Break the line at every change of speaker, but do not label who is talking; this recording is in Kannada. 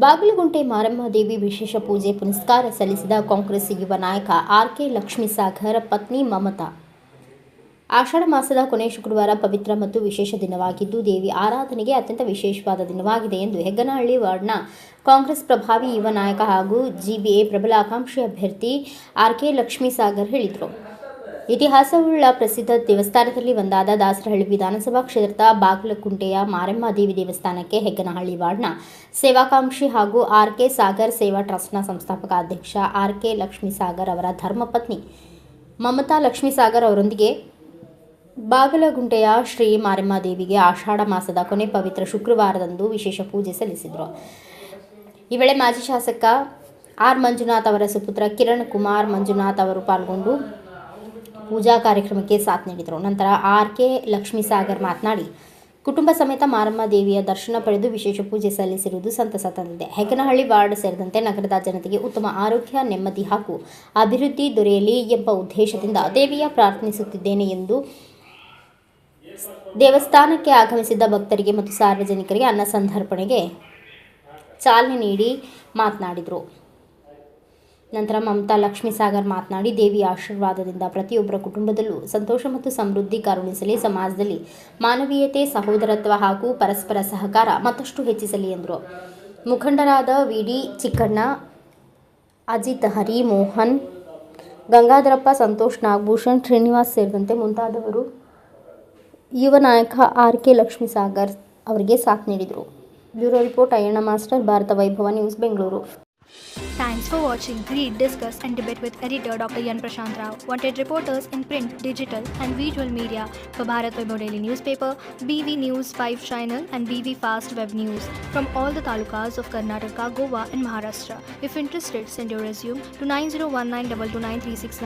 ಬಾಗಲಗುಂಟೆ ಮಾರಮ್ಮ ದೇವಿ ವಿಶೇಷ ಪೂಜೆ ಪುನಸ್ಕಾರ ಸಲ್ಲಿಸಿದ ಕಾಂಗ್ರೆಸ್ ಯುವ ನಾಯಕ ಆರ್.ಕೆ. ಲಕ್ಷ್ಮೀಸಾಗರ್ ಪತ್ನಿ ಮಮತಾ. ಆಷಾಢ ಮಾಸದ ಕೊನೆಯ ಶುಕ್ರವಾರ ಪವಿತ್ರ ಮತ್ತು ವಿಶೇಷ ದಿನವಾಗಿದ್ದು, ದೇವಿ ಆರಾಧನೆಗೆ ಅತ್ಯಂತ ವಿಶೇಷವಾದ ದಿನವಾಗಿದೆ ಎಂದು ಹೆಗ್ಗನಹಳ್ಳಿ ವಾರ್ಡ್ನ ಕಾಂಗ್ರೆಸ್ ಪ್ರಭಾವಿ ಯುವ ನಾಯಕ ಹಾಗೂ ಜಿಬಿಎ ಪ್ರಬಲ ಆಕಾಂಕ್ಷಿ ಅಭ್ಯರ್ಥಿ ಆರ್.ಕೆ. ಲಕ್ಷ್ಮೀಸಾಗರ್ ಹೇಳಿದರು. ಇತಿಹಾಸವುಳ್ಳ ಪ್ರಸಿದ್ಧ ದೇವಸ್ಥಾನದಲ್ಲಿ ಒಂದಾದ ದಾಸರಹಳ್ಳಿ ವಿಧಾನಸಭಾ ಕ್ಷೇತ್ರದ ಬಾಗಲಗುಂಟೆಯ ಮಾರಮ್ಮ ದೇವಿ ದೇವಸ್ಥಾನಕ್ಕೆ ಹೆಗ್ಗನಹಳ್ಳಿ ವಾರ್ಡ್ನ ಸೇವಾಕಾಂಕ್ಷಿ ಹಾಗೂ ಆರ್.ಕೆ. ಸಾಗರ್ ಸೇವಾ ಟ್ರಸ್ಟ್ನ ಸಂಸ್ಥಾಪಕ ಅಧ್ಯಕ್ಷ ಆರ್.ಕೆ. ಲಕ್ಷ್ಮೀಸಾಗರ್ ಅವರ ಧರ್ಮಪತ್ನಿ ಮಮತಾ ಲಕ್ಷ್ಮೀಸಾಗರ್ ಅವರೊಂದಿಗೆ ಬಾಗಲಗುಂಟೆಯ ಶ್ರೀ ಮಾರಮ್ಮ ದೇವಿಗೆ ಆಷಾಢ ಮಾಸದ ಕೊನೆ ಪವಿತ್ರ ಶುಕ್ರವಾರದಂದು ವಿಶೇಷ ಪೂಜೆ ಸಲ್ಲಿಸಿದರು. ಈ ವೇಳೆ ಮಾಜಿ ಶಾಸಕ ಆರ್. ಮಂಜುನಾಥ್ ಅವರ ಸುಪುತ್ರ ಕಿರಣ್ ಕುಮಾರ್ ಮಂಜುನಾಥ್ ಅವರು ಪಾಲ್ಗೊಂಡು ಪೂಜಾ ಕಾರ್ಯಕ್ರಮಕ್ಕೆ ಸಾಥ್ ನೀಡಿದರು. ನಂತರ ಆರ್.ಕೆ. ಲಕ್ಷ್ಮೀಸಾಗರ್ ಮಾತನಾಡಿ, ಕುಟುಂಬ ಸಮೇತ ಮಾರಮ್ಮ ದೇವಿಯ ದರ್ಶನ ಪಡೆದು ವಿಶೇಷ ಪೂಜೆ ಸಲ್ಲಿಸಿರುವುದು ಸಂತಸ ತಂದಿದೆ. ಹೆಗ್ಗನಹಳ್ಳಿ ವಾರ್ಡ್ ಸೇರಿದಂತೆ ನಗರದ ಜನತೆಗೆ ಉತ್ತಮ ಆರೋಗ್ಯ, ನೆಮ್ಮದಿ ಹಾಗೂ ಅಭಿವೃದ್ಧಿ ದೊರೆಯಲಿ ಎಂಬ ಉದ್ದೇಶದಿಂದ ದೇವಿಯ ಪ್ರಾರ್ಥಿಸುತ್ತಿದ್ದೇನೆ ಎಂದು ದೇವಸ್ಥಾನಕ್ಕೆ ಆಗಮಿಸಿದ್ದ ಭಕ್ತರಿಗೆ ಮತ್ತು ಸಾರ್ವಜನಿಕರಿಗೆ ಅನ್ನ ಸಂತರ್ಪಣೆಗೆ ಚಾಲನೆ ನೀಡಿ ಮಾತನಾಡಿದರು. ನಂತರ ಮಮತಾ ಲಕ್ಷ್ಮೀಸಾಗರ್ ಮಾತನಾಡಿ, ದೇವಿಯ ಆಶೀರ್ವಾದದಿಂದ ಪ್ರತಿಯೊಬ್ಬರ ಕುಟುಂಬದಲ್ಲೂ ಸಂತೋಷ ಮತ್ತು ಸಮೃದ್ಧಿ ಕರುಣಿಸಲಿ, ಸಮಾಜದಲ್ಲಿ ಮಾನವೀಯತೆ, ಸಹೋದರತ್ವ ಹಾಗೂ ಪರಸ್ಪರ ಸಹಕಾರ ಮತ್ತಷ್ಟು ಹೆಚ್ಚಿಸಲಿ ಎಂದರು. ಮುಖಂಡರಾದ ವಿ.ಡಿ. ಚಿಕ್ಕಣ್ಣ, ಅಜಿತ್, ಹರಿ, ಮೋಹನ್, ಗಂಗಾಧರಪ್ಪ, ಸಂತೋಷ್, ನಾಗಭೂಷಣ್, ಶ್ರೀನಿವಾಸ್ ಸೇರಿದಂತೆ ಮುಂತಾದವರು ಯುವ ನಾಯಕ ಆರ್.ಕೆ. ಲಕ್ಷ್ಮೀಸಾಗರ್ ಅವರಿಗೆ ಸಾಥ್ ನೀಡಿದರು. Bureau report Ayyanna master, Bharata Vaibhava news, Bengaluru.
Thanks for watching Read, Discuss and Debate with editor Dr. Yan Prashant Rao. Wanted reporters in print, digital and visual media for Bharat Vaibhav Daily Newspaper, BV News 5 Channel and BV Fast Web News from all the talukas of Karnataka, Goa and Maharashtra. If interested, send your resume to 9019229369.